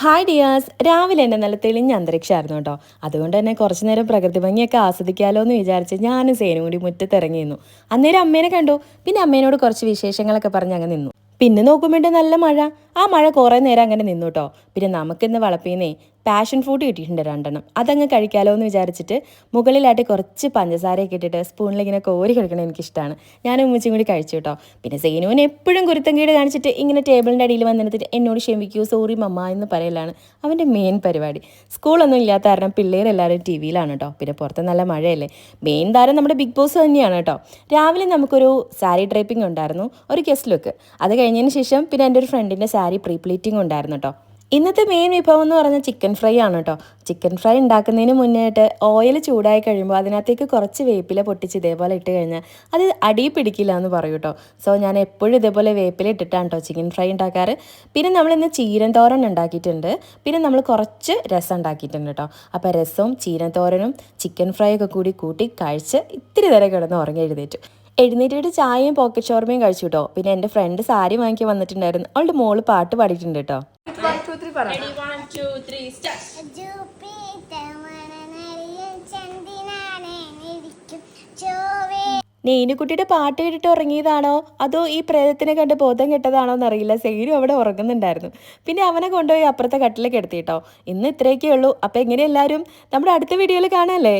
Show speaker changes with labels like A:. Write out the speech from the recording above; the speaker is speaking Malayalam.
A: ഹായ് ഡിയാസ്, രാവിലെ തന്നെ നല്ല തെളിഞ്ഞ അന്തരീക്ഷമായിരുന്നു കേട്ടോ. അതുകൊണ്ട് തന്നെ കുറച്ചു നേരം പ്രകൃതി ഭംഗിയൊക്കെ ആസ്വദിക്കാമല്ലോ എന്ന് വിചാരിച്ച് ഞാനും സേനും കൂടി മുറ്റത്തിറങ്ങിയിരുന്നു. അന്നേരം അമ്മേനെ കണ്ടു. പിന്നെ അമ്മേനോട് കുറച്ച് വിശേഷങ്ങളൊക്കെ പറഞ്ഞ് അങ്ങ് നിന്നു. പിന്നെ നോക്കുമ്പോണ്ട് നല്ല മഴ. ആ മഴ കുറേ നേരം അങ്ങനെ നിന്നു കേട്ടോ. പിന്നെ നമുക്കിന്ന് വളപ്പിന്നേ പാഷൻ ഫ്രൂട്ട് കിട്ടിയിട്ടുണ്ട് 2 അതങ്ങ് കഴിക്കാമല്ലോ എന്ന് വിചാരിച്ചിട്ട് മുകളിലായിട്ട് കുറച്ച് പഞ്ചസാരയൊക്കെ ഇട്ടിട്ട് സ്പൂണിൽ ഇങ്ങനെ കോരി കഴിക്കണത് എനിക്കിഷ്ടമാണ്. ഞാനും ഉമ്മച്ചും കൂടി കഴിച്ചു കേട്ടോ. പിന്നെ സേനുവിന് എപ്പോഴും കുരുത്തങ്കേട് കാണിച്ചിട്ട് ഇങ്ങനെ ടേബിളിൻ്റെ അടിയിൽ വന്നിട്ട് എന്നോട് ക്ഷമിക്കൂ സോറി മമ്മ എന്ന് പറയലാണ് അവൻ്റെ മെയിൻ പരിപാടി. സ്കൂളൊന്നും ഇല്ലാത്ത കാരണം പിള്ളേരെല്ലാവരും ടി വിയിലാണ് കേട്ടോ. പിന്നെ പുറത്ത് നല്ല മഴയല്ലേ. മെയിൻ താരം നമ്മുടെ ബിഗ് ബോസ് തന്നെയാണ് കേട്ടോ. രാവിലെ നമുക്കൊരു സാരി ഡ്രൈപ്പിംഗ് ഉണ്ടായിരുന്നു, ഒരു ഗസ്റ്റ് ലുക്ക്. അത് കഴിഞ്ഞതിന് ശേഷം പിന്നെ എൻ്റെ ഒരു ഫ്രണ്ടിൻ്റെ സാരി പ്രീ പ്ലീറ്റിംഗ് ഉണ്ടായിരുന്നു കേട്ടോ. ഇന്നത്തെ മെയിൻ വിഭവം എന്ന് പറഞ്ഞാൽ ചിക്കൻ ഫ്രൈ ആണ് കേട്ടോ. ചിക്കൻ ഫ്രൈ ഉണ്ടാക്കുന്നതിന് മുന്നേയായിട്ട് ഓയിൽ ചൂടായി കഴിയുമ്പോൾ അതിനകത്തേക്ക് കുറച്ച് വേപ്പില പൊട്ടിച്ച് ഇതേപോലെ ഇട്ട് കഴിഞ്ഞാൽ അത് അടി പിടിക്കില്ല എന്ന് പറയും കേട്ടോ. സോ ഞാൻ എപ്പോഴും ഇതേപോലെ വേപ്പില ഇട്ടിട്ടാണ് കേട്ടോ ചിക്കൻ ഫ്രൈ ഉണ്ടാക്കാറ്. പിന്നെ നമ്മളിന്ന് ചീരൻ തോരൻ ഉണ്ടാക്കിയിട്ടുണ്ട്. പിന്നെ നമ്മൾ കുറച്ച് രസം ഉണ്ടാക്കിയിട്ടുണ്ട് കേട്ടോ. അപ്പോൾ രസവും ചീരൻ തോരനും ചിക്കൻ ഫ്രൈ ഒക്കെ കൂടി കൂട്ടി കഴിച്ച് ഇത്തിരി നേരം കിടന്ന് ഉറങ്ങി എഴുന്നേറ്റിട്ട് ചായയും പോക്കറ്റ് ഷോർമയും കഴിച്ചു കേട്ടോ. പിന്നെ എൻ്റെ ഫ്രണ്ട് സാരി വാങ്ങിക്കാൻ വന്നിട്ടുണ്ടായിരുന്നു. അവളുടെ മോള് പാട്ട് പാടിയിട്ടുണ്ട് കേട്ടോ. നെയ്നുകുട്ടിയുടെ പാട്ട് കേട്ടിട്ട് ഉറങ്ങിയതാണോ അതോ ഈ പ്രേതത്തിനെ കണ്ട് ബോധം കെട്ടതാണോ എന്നറിയില്ല. സെയിലും അവിടെ ഉറങ്ങുന്നുണ്ടായിരുന്നു. പിന്നെ അവനെ കൊണ്ടുപോയി അപ്പുറത്തെ കട്ടിലേക്ക് എടുത്തിട്ടോ. ഇന്ന് ഇത്രയൊക്കെ ഉള്ളൂ. അപ്പോൾ എങ്ങനെ എല്ലാവരും നമ്മുടെ അടുത്ത വീഡിയോയിൽ കാണാമല്ലേ.